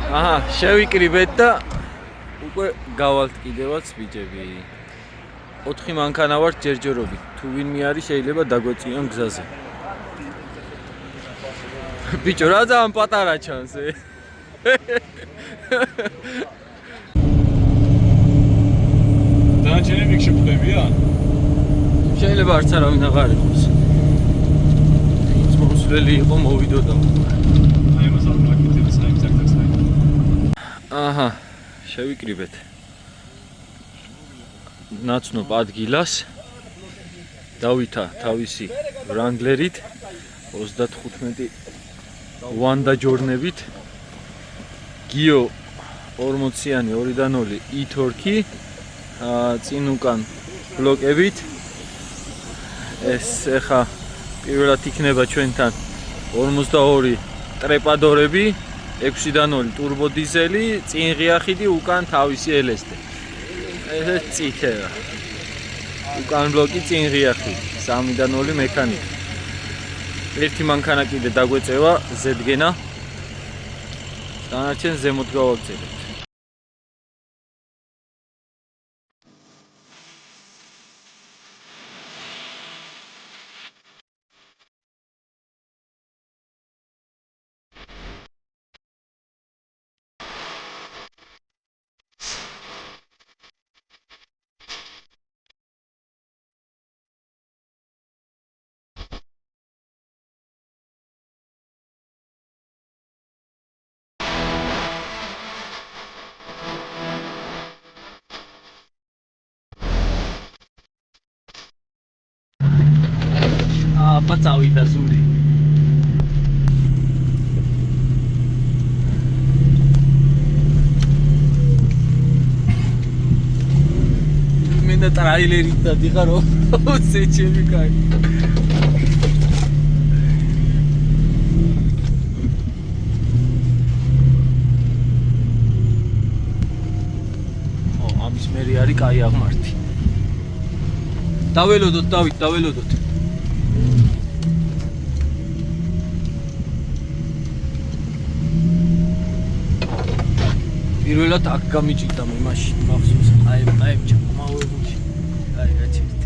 აჰა, შევიკრიბეთ და უკვე გავალთ კიდევაც ბიჭები. 4 მანქანა ვართ ჯერჯერობით. თუ ვინმე არის შეიძლება დაგვეწიონ გზაზე. ბიჭო, რა ძალიან პატარა ჩანს ე. დანარჩენები შეხვდებიან? შეიძლება არც არავინ აღარ იყოს. ის მოსვლელი იყო მოვიდოდა. აი მას არ მაგიტებს საერთოდ. აჰა, შევიკრიბეთ. ნაცნობ ადგილას დავითა თავისი ვრანგლერით 35 ვანდა ჯორნებით გიო 40-იანი 2.0 e-torque წინ უკან ბლოკებით ეს ახლა პირველად იქნება ჩვენთან 42 ტრეპადორები 6.0 ტურბო დიზელი წინ ღია ხიდი უკან თავისი ელესტე ეს წითეა უკან ბლოკი წინ ღია ხიდი 3.0 მექანიკა ერთი მანქანა კიდე დაგვეწევა ზედგენა დანარჩენ ზემოთ გავაგზავნებთ პაწავიდა ზური მე და ტრაილერით დადიხარო სეჩები კაი ამის მერი არის კაი აღმართი დაველოდოთ დავით დაველოდოთ პირველად აქ გამიჭირდა მე მაშინ მახსოვს აი ჩამოვებული აი რა ჩერტი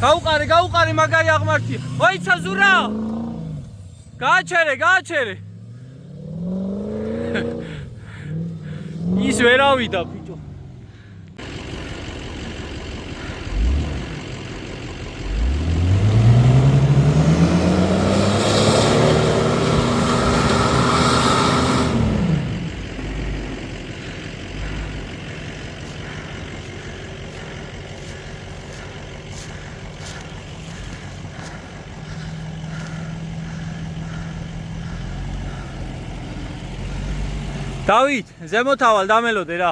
გაუყარე გაუყარე მაგარი აღმართია ოიცა ზურა გააჩერე ის ვერ ავიდა ბიჭო დავით ზემოთავალ დამელოდე რა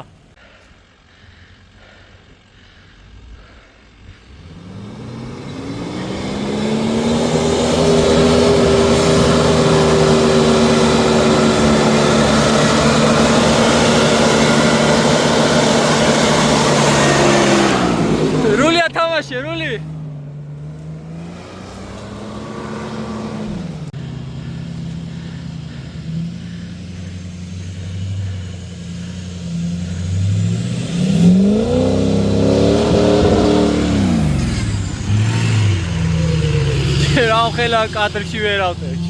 რული გავა შერული? რა ხელა კადრში ვერ ავწერჩ.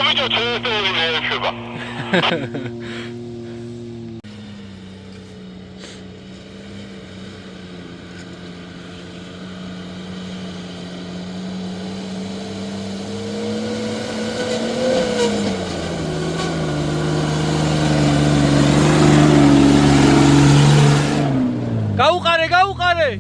ვიჭო თეორიული მეეშვება. გაუყარე.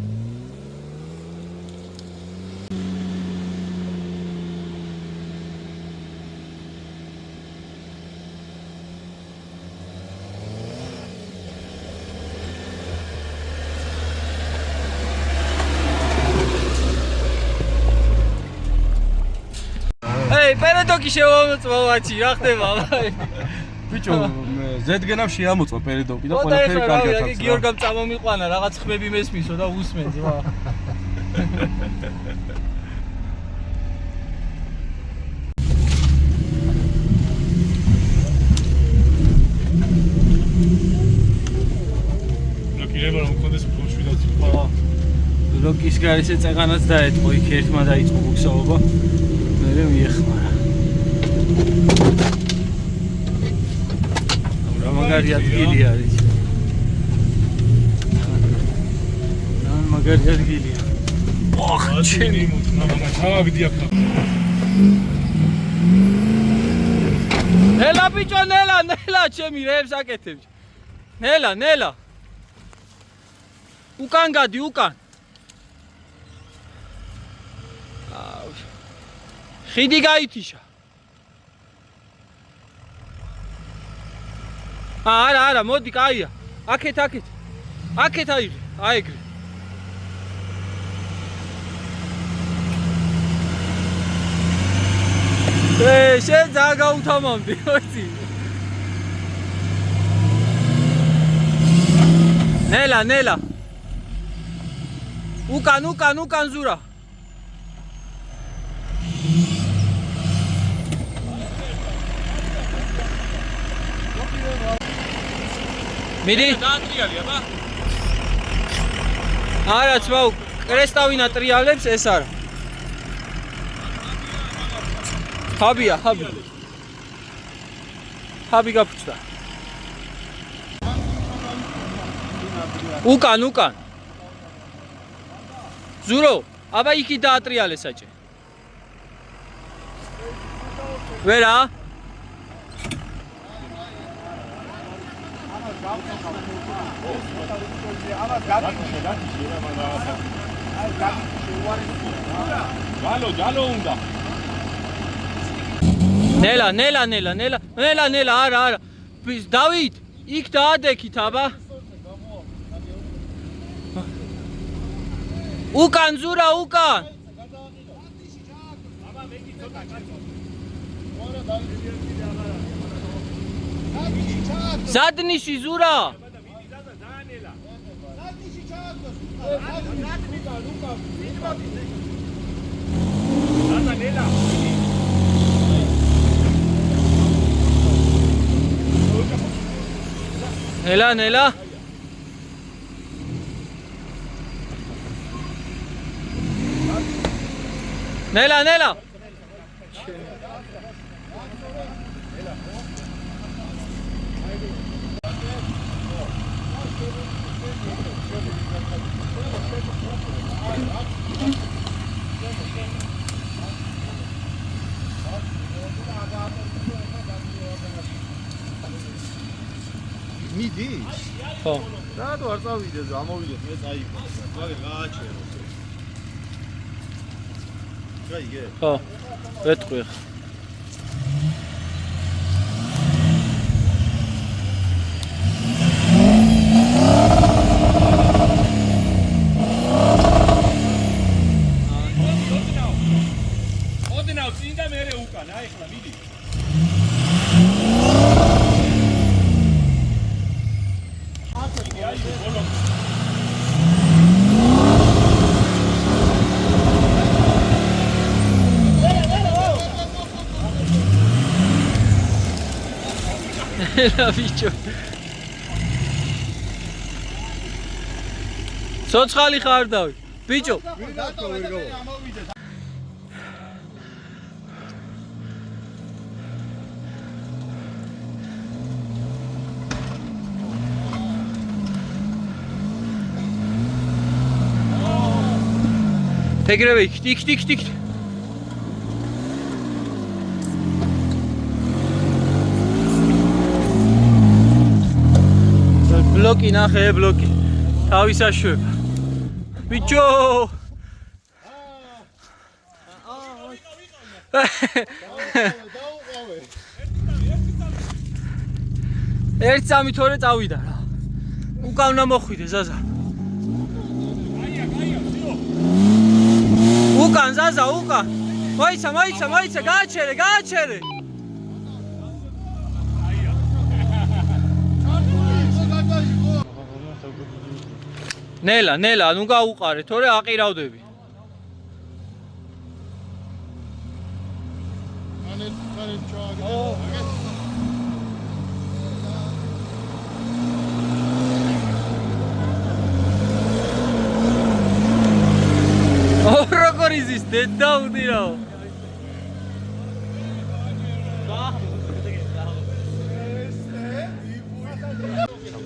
პერედოკი შევამოწვა ვაჩი, რა ხდება? ბიჭო, ზედგენამ შეამოწვა პერედოკი და ყველაფერი კარგად აქვს. გიორგამ წამომიყვანა, რაღაც ხმები მესმისო და უსმენს, ვა. ლოკირება რომ მქონდეს ფულშვიდაც ხო. ლოკის გარშე წეღანაც დაეთყო, იქ ერთმა დაიწყო ბუქსაობა. მე მიეხმარა. რა მაგარი ადგილი არის. რა მაგარი ადგილია. ოხ, ჩემი მამა ჩავაგდი აქ. ნელა ბიჭო, ნელა, ჩემი რეებს აკეთებ. ნელა. უკან გადი, უკან. ხიდი გაითიშა. არა, მოდი, კაია. აქეთ. აქეთ აიღე, აეგრე. შენ ძალიან გაუთამამდი, ხოიცი. ნელა. უკან ზურა. მიდი? დაატრიალია, ბა? არა, ცმაუ, კრესტავინა ტრიალებს ეს არა. ხაბია. ხაბი გაფუჭდა. უკან. ზურო, აბა იქი დაატრიალე საჭე. ვერა? ჯალო უნდა. ნელა, არა. დავით, იქ დაადექით, აბა. უკან ზურა, უკან. ზადნიში ზურა. ნელა. ნელა. მიდის? ხო. რატო არ წავიდეთ, ამოვიდეთ, მე წაიგო. მაგერ გააჩერო. გაიგე? ხო, ვეთყვი ხა. ოდნავ წინ და მერე უკან, აი ხლა მიდი. Era bicho. Sochali ხარ დავი. ბიჭო. ეგრევე იქ. ბლოკი ნახე, ბლოკი. თავისაშვება. ბიჭო! ერთ სამი თორე წავიდა რა. უკან უნდა მოხვიდე ზაზა. უკან ზაზა, უკან. მოიცა, გააჩერე. ნელა, ნუ გაუყარე, თორე აყირავდები. როგორ იზის დედაუდი რაო.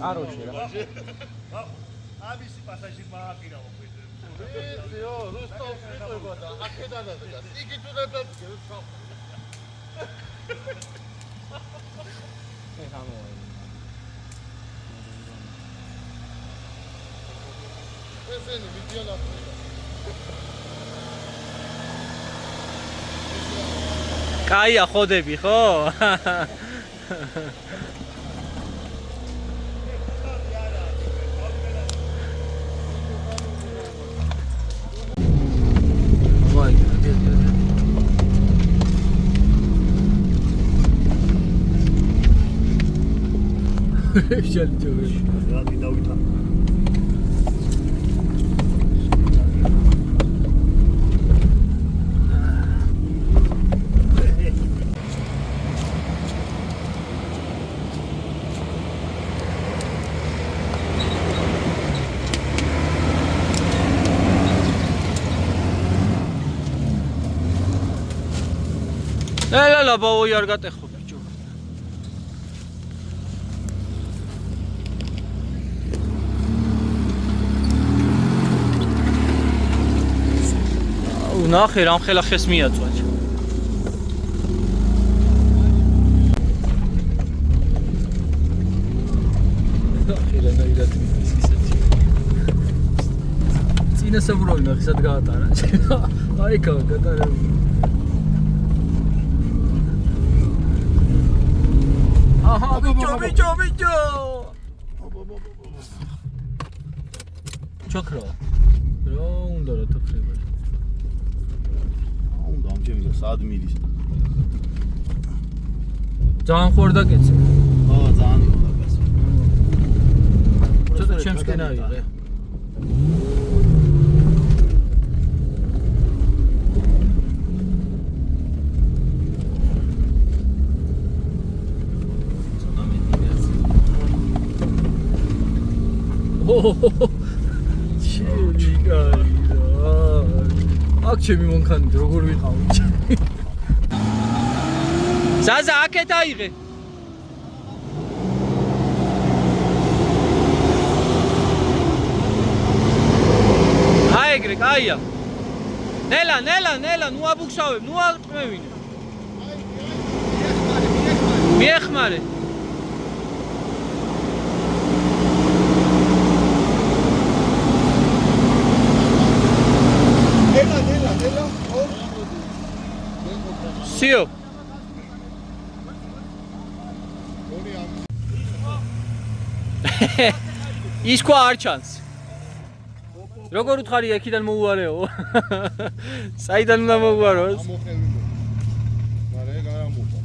კაროჩე რა. ამისი პასაჟირმა აყირავო ხვიდე. იო, რუსტოვს მიყვება და აქედანაც გას. იგი თუ და დაგიგებს ხო. ესენი მიდიალა. კაია ხოდები ხო? რა დავითა. ელალა ბავოი არ გატეხო ბიჭო. ნახე რამ ხელა ხეს მიაწვა. წინა სამროლი ნახე სად გაატარა. აი გაატარა. აჰა ბიჭო. ჩაქრა. რა უნდა რა თქრება. უნდა ამჯერად საად მიდის. ძალიან ხوارდა კეცე. ხო, ძალიან ხوارდა კეცე. ცოტა ჩემსკენ აიღე. აქ ჩემი მონქანით როგორ ვიყავი. ზაზა აქეთ აიღე. აეგრე, კაია. ნელა, ნუ აბუქსავებ, ნუ ატყმევინე. მიეხმარე. გიო ის ყვა არ ჩანს როგორ უთხარი აქედან მოუარეო საიდან უნდა მოუაროს მარე არა მოყვა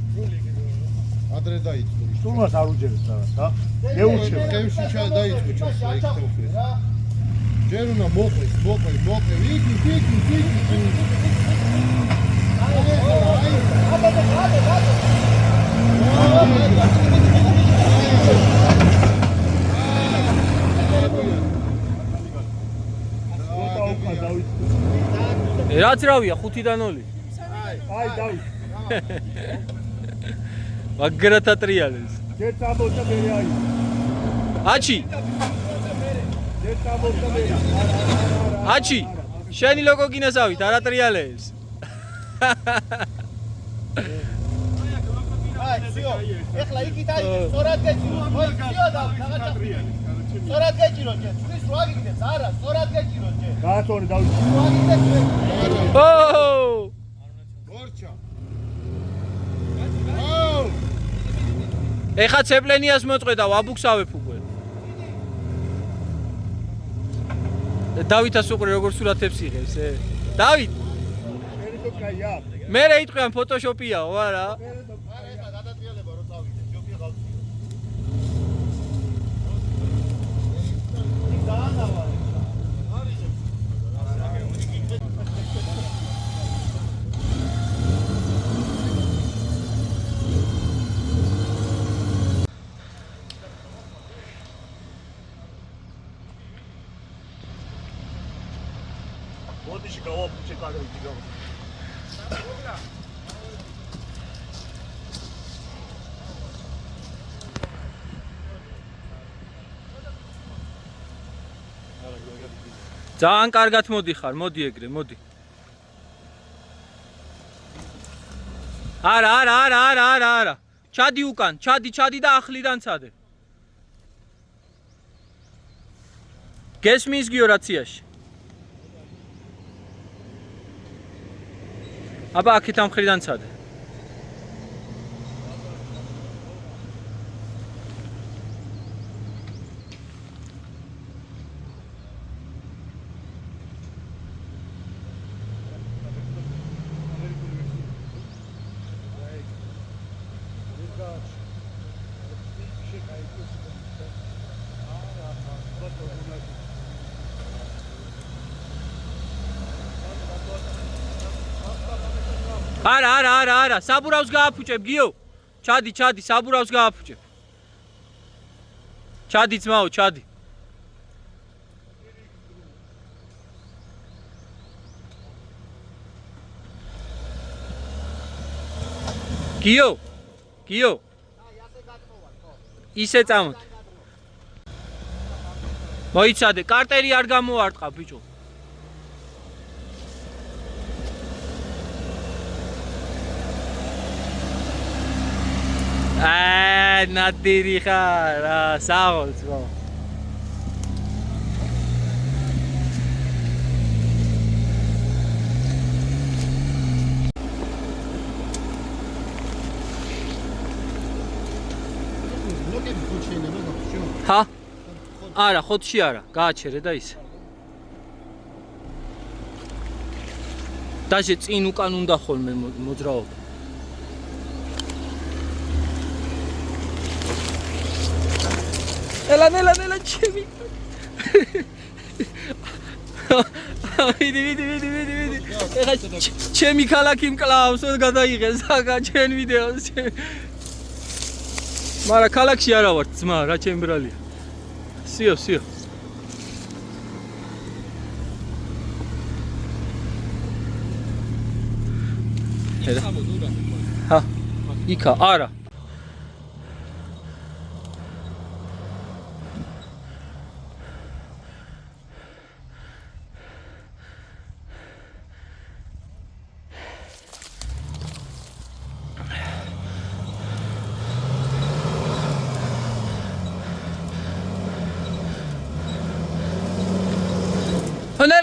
ადრე დაიწყო სულმას არ უჯერებს რაღაც რა მეურჩევ ხევში დაიწყო ჩას იქ ჯერ უნდა მოყვის იქ რაც რავია 5-დან 2 აი დავით მაგრამ ატრიალეს ჯერ წამოწა მე აი აჩი ჯერ წამოწა მე აჩი შენი ლოგო გინასავით არ ატრიალეს აი სიო ეხლა იქით აი სწორად გეჭირო მოი სიო და რაღაცა სწორად გეჭირო ჯერ ის რო აგიგდეს არა სწორად გეჭირო ჯერ გაათორე დავით რო აგიგდეს ო გორჩა აუ ეხა ცეპლენიას მოწყვეტა ვაბუქსავებ უკვე დავითას უყურე როგორ სურათებს იღებს დავით მე თო კაია მე რა იტყვიან ფოტოშოპიაო არა ეხლა გადატრიალება რო წავიდე ჯობი ღალწი მოდიში გავაფუჭე კადრები გავა ძალიან კარგად მოდიხარ მოდი ეგრე მოდი არა ჩადი უკან ჩადი და ახლიდან ცადე გესმის გიო რაციაში აბა აქეთ ამ ხრიდან ცადე არა საბურავს გააფუჭებ გიო ჩადი საბურავს გააფუჭებ ჩადი ძმაო ჩადი გიო ისე წამოთ მოიცადე კარტერი არ გამოარტყა ბიჭო ნადირი ხარ საღოლს ხო ლოკები ხო შეიძლება გახსოვ ჰა არა ხოთში არა გააჩერე და ისე დაჟე წინ უკან უნდა ხოლმე მოძრაობა Ela ჩემი. ვიდი. ეხა ჩემი ქალაქი მკლავს, გადაიღეს აგა ჩემ ვიდეოს. მაგრამ ქალაქში არა ვარ, ძმა, რა ჩემი ბრალია. სიო. ჰა, იქა, არა.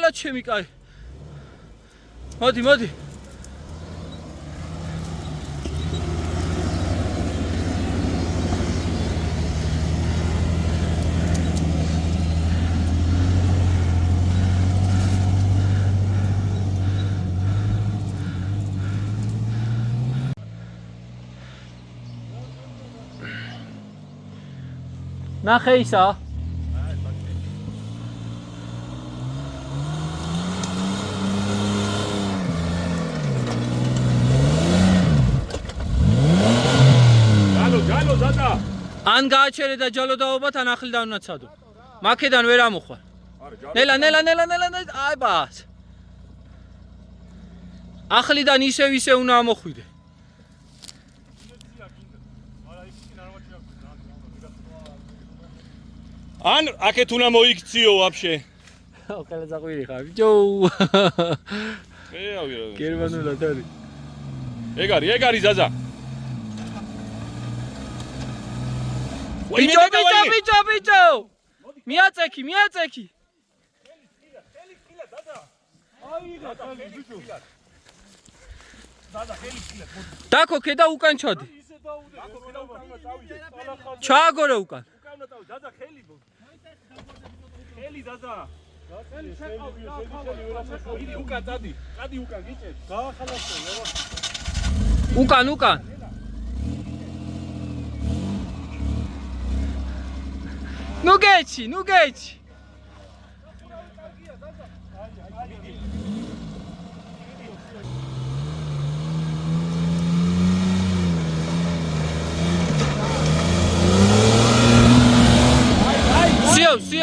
ნელა ჩემი კაი. მოდი. ნახე ისა. ჯალო დადა. ან გააჩერე და ჯალო დაობათ ან ახლიდან უნაცადო. მაქედან ვერ ამოხვალ. ნელა. აი ბას. ახლიდან ისე უნდა ამოხვიდე. ან აქეთ უნდა მოიქციო ვაფშე. ყველა ზაყვირი ხარ. ბიჭო. ეავი რა. გერმანულად არის. ეგ არის ზაზა. ბიჭო. მიაწექი. დაკო ქედა უკან ჩადი. ჩააგორე უკან. ზაზა ხელი ზაზა. იგი უკან დადი უკან გიჭერ. გაახალასო უკან. ნუ გეჩი.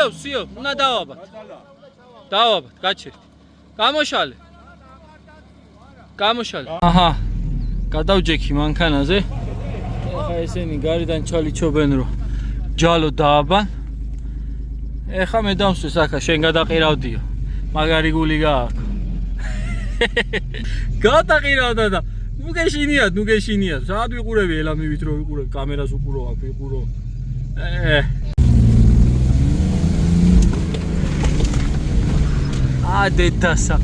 სიო, უნდა დავაბათ, გაჩერდი. გამოშალე. აჰა, გადავჯექი მანქანაზე. ეხა ესენი გარედან ჩალიჩობენ რომ ჯალო დააბან. ეხა მე დამსვეს ახლა შენ გადაყირავდიო. მაგარი გული გააქვს. გადაყირავდა და ნუ გეშინიათ. საათ ვიყურები ელა მივით რომ ვიყურებ კამერას უყურო აქ ვიყურო. დედასა.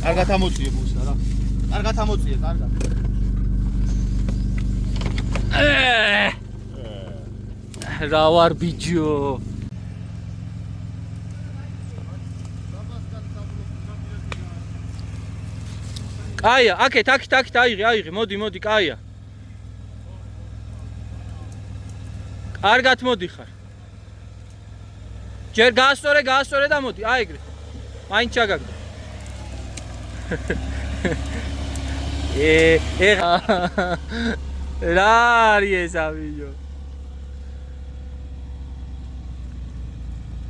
კარგად ამოწიე ბუსა რა. კარგად. რა ვარ ბიჭო. კაია, აქეთ აიღე, მოდი, კაია. კარგად მოდი ხარ. ჯერ გაასწორე და მოდი, აიგრე. მაინც ჩაგაგდა. რა არის ეს ავიო?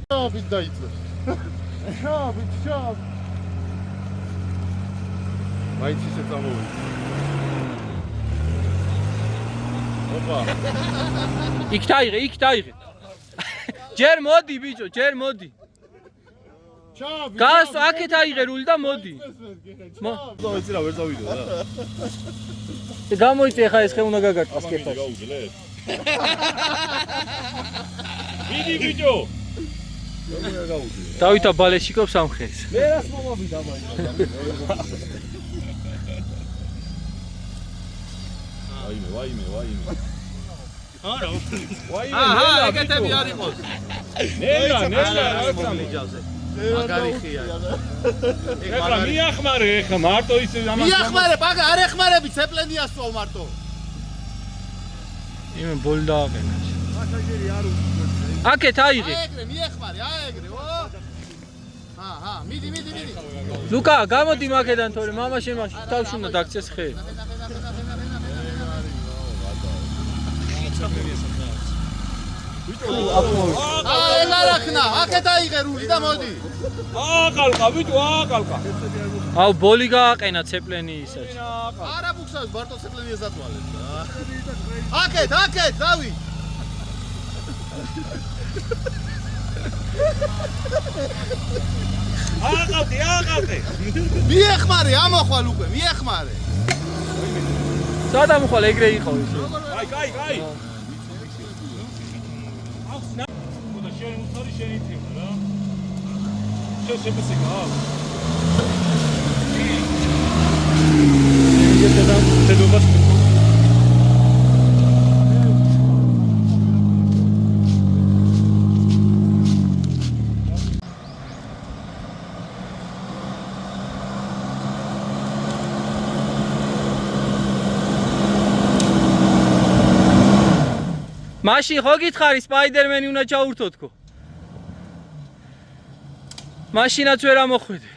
შავით დაიწეს. შავით. მაინც ისე წამოვიდა. ოპა. იქ დაიღე. ჯერ მოდი ბიჭო, შავით. გასო აქეთ აიღე რული და მოდი. ვიცი რა ვერ წავიდო რა. გამოიწე ხა ეს ხე უნდა გაგარტყას კეფაში. გაუძლე. მიდი ბიჭო. დავითა ბალეშიკობს ამ ხეს. მე რას მომავიდა მაინც. ვაიმე. არა. ეგეთები არ იყოს. ნელა. მიჯავზე. მაგარი ხია. ეხლა მიახმარე, მარტო ისე ამას. მიახმარე, ბაგა არ ეხმარები, ცეპლენია სწავ მარტო. იმე ბოლ დააყენა. პასაჟირი არ უძღვეს. აქეთ აიღე. აეგრე, მიეხმარე, ო. მიდი. ლუკა, გამოდი მაგედან თორე მამა შენ მაშინ თავში უნდა დაგწეს ხე. ეგ არახნა, აქეთ აიღე რული და მოდი. აყალყა ბიჭო, აყალყა. აუ ბოლი გააყენა ცეპლენი ისაც. არა ბუქსავს, მარტო ცეპლენიას დათვალეთ. აქეთ, დავი. აყალყე. მიეხმარე, ამოხვალ უკვე, მიეხმარე. სადა მოხვალ ეგრე იყო ის. კაი. და შენ უცხარი შეიძლება რა. შენ შემოსიგა. შედობას მაშინ ხო გითხარი სპაიდერმენი უნდა ჩაურთო თქო. მაშინაც ვერ ამოხვიდე.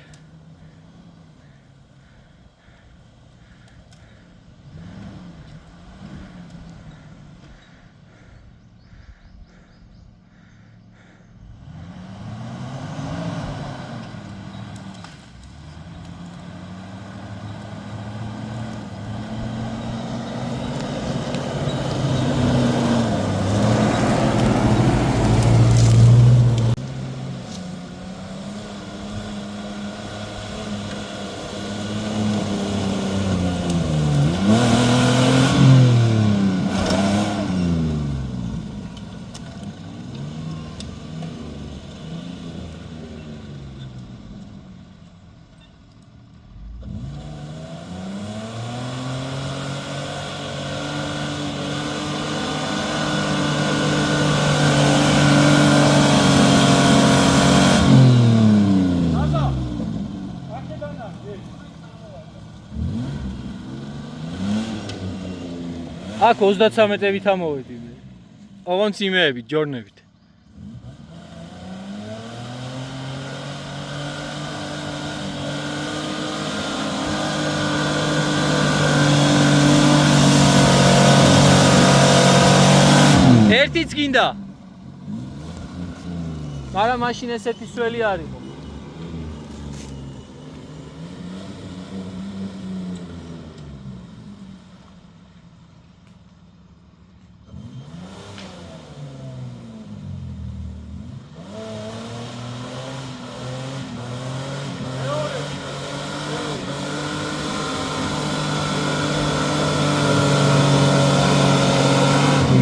აქ 33-ებით ამოვედი. ოღონდ იმეებით, ჯორნებით. ერთიც გინდა. მაგრამ მაშინ ესეთი სველი არ იყო.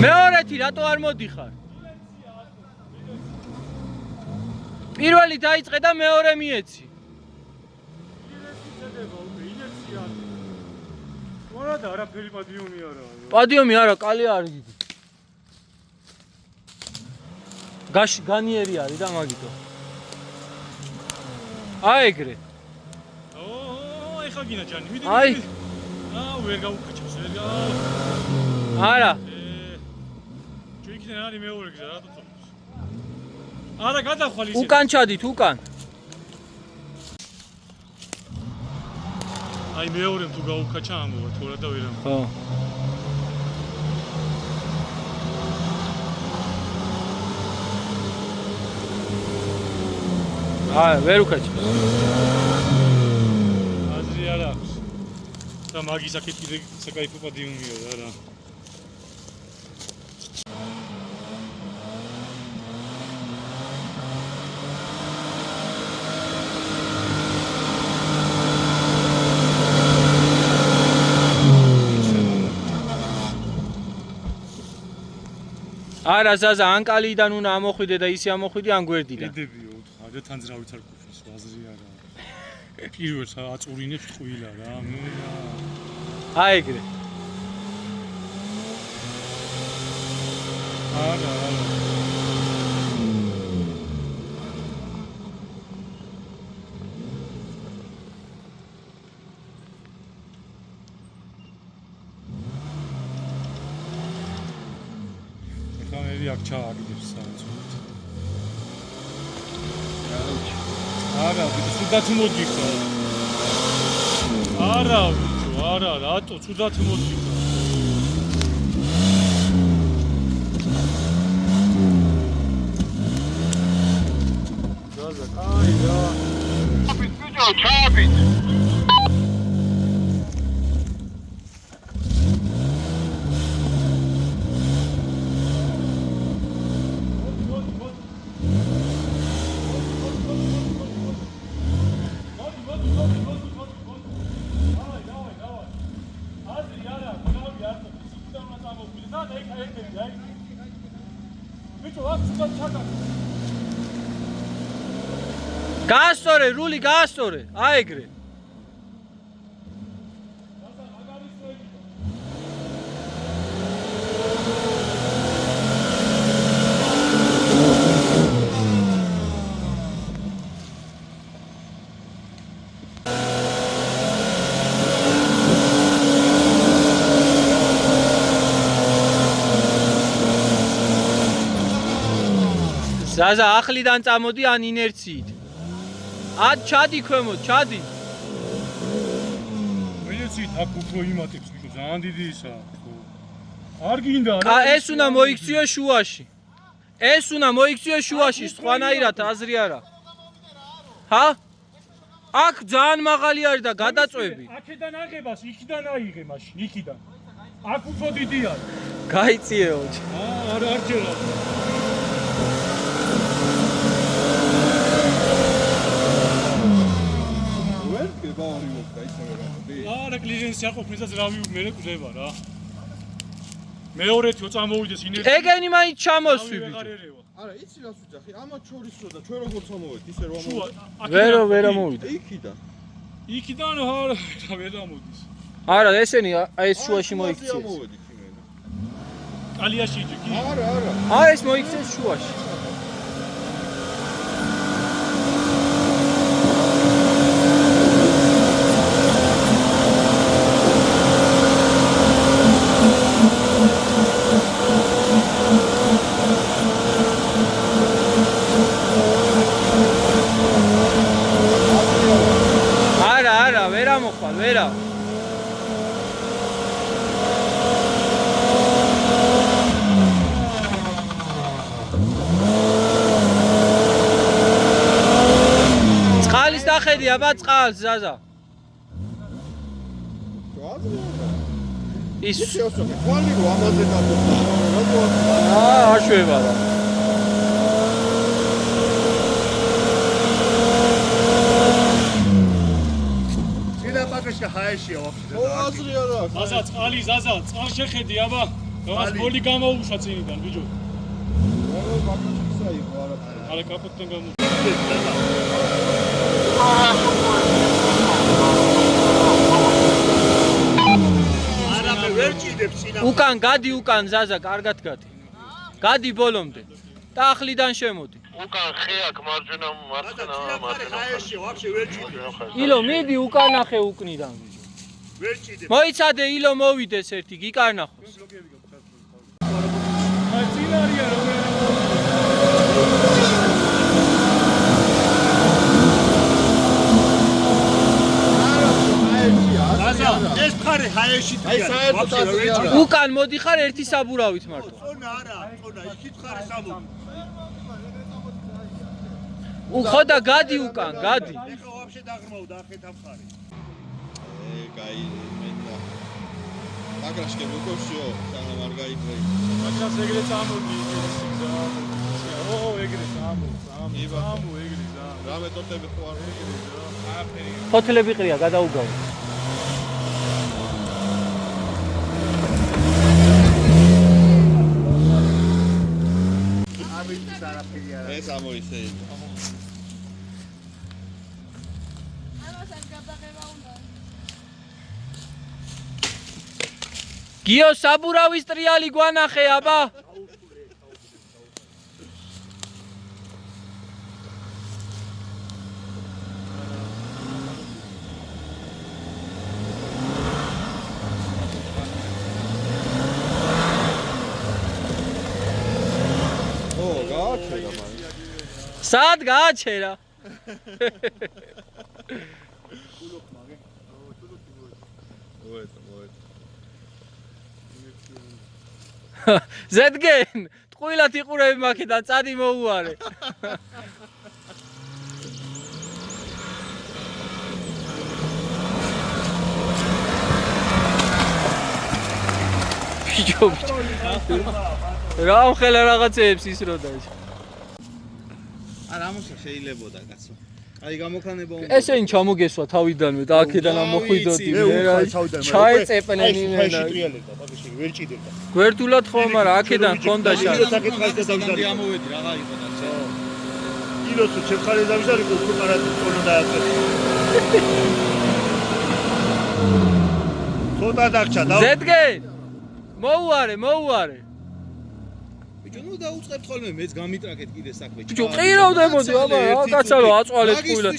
მეორეთი რატო არ მოდიხარ? პირველი დაიწყე და მეორე მიეცი. ვარა და არაფერი პადიუმი არაა. პადიუმი არა, კალი არის დიდი. განიერი არის და მაგითო. აი ეგრე. ეხლა გინა ჯანი, მიდი. აი. ვერ გაუკაჩავს, ვერ გა. არა. იქიდან არის მეორე გზა, რატო წამოს? არა, გადახვალ ისე. უკან ჩადით, უკან. აი მეორემ თუ გაუკაჩა ამოვა, თორა და ვერ ამოვა. ხო. აი, ვერ უკაჩა. აზრი არ აქვს. და მაგის აქეთ კიდე საკაიფო პადიუმია რა. არა ზაზა ანკალიდან უნდა ამოხვიდე და ისე ამოხვიდე ან გვერდიდან. ედებიო, ხარ თან ძრავით არ ყოფის, აზრი არა. პირველს აწურინებს ტყუილა რა, მე რა. აი ეგრე. არა. ეხლა აქ ჩააგდებს საერთოდ. არა, ცუდად მოდიხარ. არა, ბიჭო, არა, რატო ცუდად მოდიხარ? ზაზა, აი რა. ბიჭო, ჩაბით. გაასწორე, რული გაასწორე. აი ეგრე. ზაზა ახლიდან წამოდი ან ინერციით. ად ჩადი ქვემოთ, ჩადი. ვეცით აქ უფრო იმატებს ბიჭო, ძალიან დიდი ისაა. არ გინდა ა ეს უნდა მოიქციო შუაში. ეს უნდა მოიქციო შუაში, სხვანაირად აზრი არა. ჰა? აქ ძალიან მაღალი არის და გადაწვევი. აქედან აღებას, იქიდან აიღე მაშინ, იქიდან. აქ უფრო დიდი არის. გაიწიეო. არ ჯერა. ვერ გება ორი მოხდა ისევე გამოდი. არა კლიენტს აყოფნისაც რავი მე გვდება რა. მეორეთიო წამოვიდეს ინერცია. ეგენი მაინც ჩამოსვი. არა, იცი რას ვიძახი? ამათ შორისო და ჩვენ როგორ წამოვეთ, ისე რომ ვერ მოვიდა. იქიდან. იქიდან არა ვერ ამოდის. არა, ესენი ეს შუაში მოიქციეს. მოვედით იმენა. კალიაში იჯი კი? არა. არა, ეს მოიქციეს შუაში. ვერა მოხვალ, ვერა. წყალის დახედი, აბა წყალს, ზაზა. ის შეოსწორე, ხვალი რო ამაზე დაგოხდა, როგორ? აშვება რა. პაკეშკა ჰაეშია ვაფშე. ო აზრი არა. ზაზა წყალი, ზაზა, წყალ შეხედი, აბა. რაღაც გოლი გამოუშვა წინიდან, ბიჭო. რა პაკეშკა იყო არა. არა კაპოტთან გამო. არა მე ვერ ჭიდებს წინა. უკან გადი, უკან ზაზა, კარგად გადი. გადი ბოლომდე. და ახლიდან შემოდი. უკან ხეაკ მარჯვენა მარჯვენა ჰაეშია ვაფშე ვერ ჭიდებს. ილო მიდი უკანახე უკნიდან. ვერ ჭიდებს. მოიცადე ილო მოვიდეს ერთი გიკარნახოს. აი წინარია რომ ეს მხარე ჰაეში აი საერთოდ აზრი არა. უკან მოდიხარ ერთი საბურავით მარტო. წონა არა, წონა იქით ხარ სამოდი. ხოდა გადი უკან, გადი. ეხლა ვაფშე დაღრმავდა ახეთ ამ მხარე. კაი, მენდა. აგრაშკე როგორშიო, სანამ არ გაიყვე. მაგას ეგრე წამოდი ისე. ო ეგრე წამო ეგრე ზა. რა მეტოდები ხო არ ეგრე რა. აფერი. ფოთლები ყრია, გადაუგავი. ამის არაფერი არა. ეს ამოისე. გიო საბურავის ტრიალი გვანახე, აბა. ო, გააჩერა მაინც. სად გააჩერა? ზედგენ, ტყუილად იყურები მაქედან, წადი მოუარე. ბიჭო, რა ამხელა რაღაცეებს ის რო დაიშ. არა, ამოსა შეიძლებოდა კაცო. აი გამოქანება უნდა. ესენი ჩამოგესვა თავიდანვე და აქედან ამოხვიდოდი ვერა. ჩაეწეპნენ იმენა. ვერ ჭიდება. გვერდულად ხო, მაგრამ აქედან ხონდა შარ. საკითხი ამოვედი რა გაიყო და შე. ილოცო ჩემხარე დავიზარი უფრო კარად წონა დააწერ. ცოტა დაგჭა და ზედგენ. მოუარე. ბიჭო, ნუ დაუწყებთ ხოლმე მეც გამიტრაკეთ კიდე საქმე. ბიჭო, ყირავდებოდი, აბა, რა კაცარო აწვალეთ ყვილად.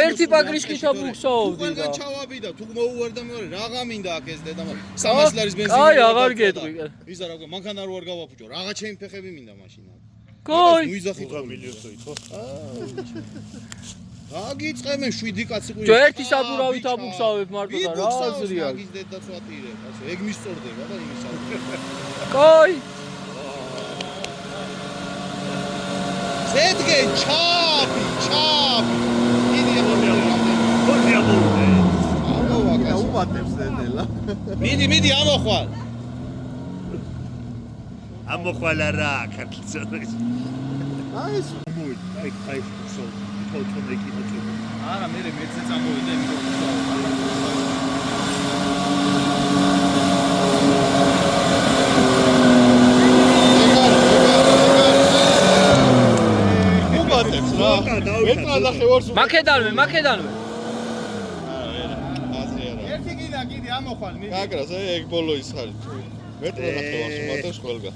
ერთი პაკრიშკითა ბუქსაობდი და. უკან ჩავაბი და თუ მოუვარდა მეორე, რა გამინდა აქ ეს დედა მაგრამ 300 ლარის ბენზინი. აი, აღარ გეტყვი. ისა რა მანქანა რო არ გავაფუჭო, რაღა ჩემი ფეხები მინდა მაშინ. კოი. უიზახი ხო მილიონსოი ხო? აგიწყემენ 7 კაცი ყვი. ჯო ერთი საბურავით აბუქსავებ მარტო და რა აზრია? მაგის დედაც ვატირე, კაცო, ეგ მისწორდება და იმის აღწევ. კოი. ზედგე ჩაპი. დიდი უვატებს დედელა. მიდი ამოხვალ. ამოხვალა რა, ქართლზოდეს. აი ეს აი სულ თოთო მეკინოჩო. არა მე მეცე წამოვიდა იმიტომ უვატებს რა. მეტყვა ნახევარს მაკედანვე. ერთი კიდე ამოხვალ მიდი. გაგრას ეგ ბოლო ის ხარ. მეტყვა ნახევარს უმატებს ყველგა.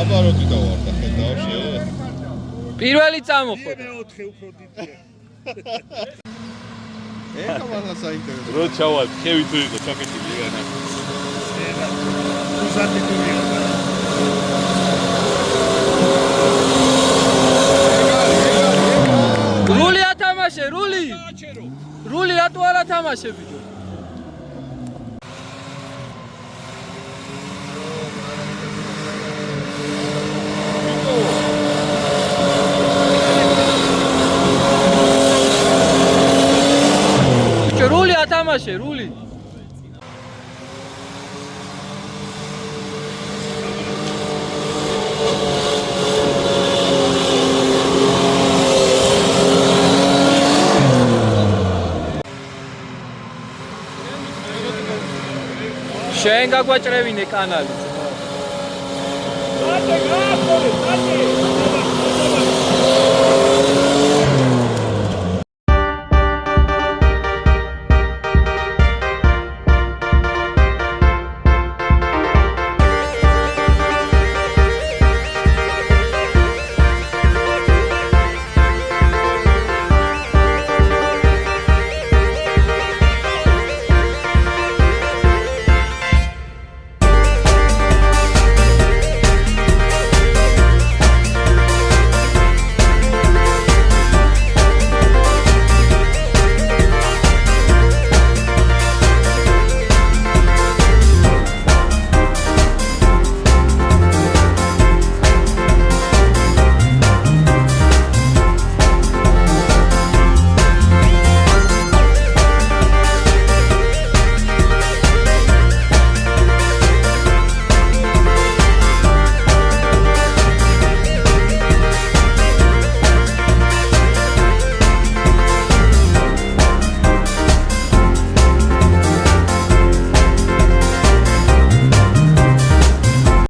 აბაროთი დავარდა ხედავში. პირველი წამოხო. მეოთხე უფრო დიდია. ეხა მაღლა საინტერესო. რო ჩავალ, ხევი თუ იყო ჩაკეტილი განა. უზადი გურია. რული ათამაშე, რული ატო არ ათამაშე ბიჭო. რული ათამაშე, რული. შენ გაგვაჭრევინე კანალი. ატე გაფოლე, ატე.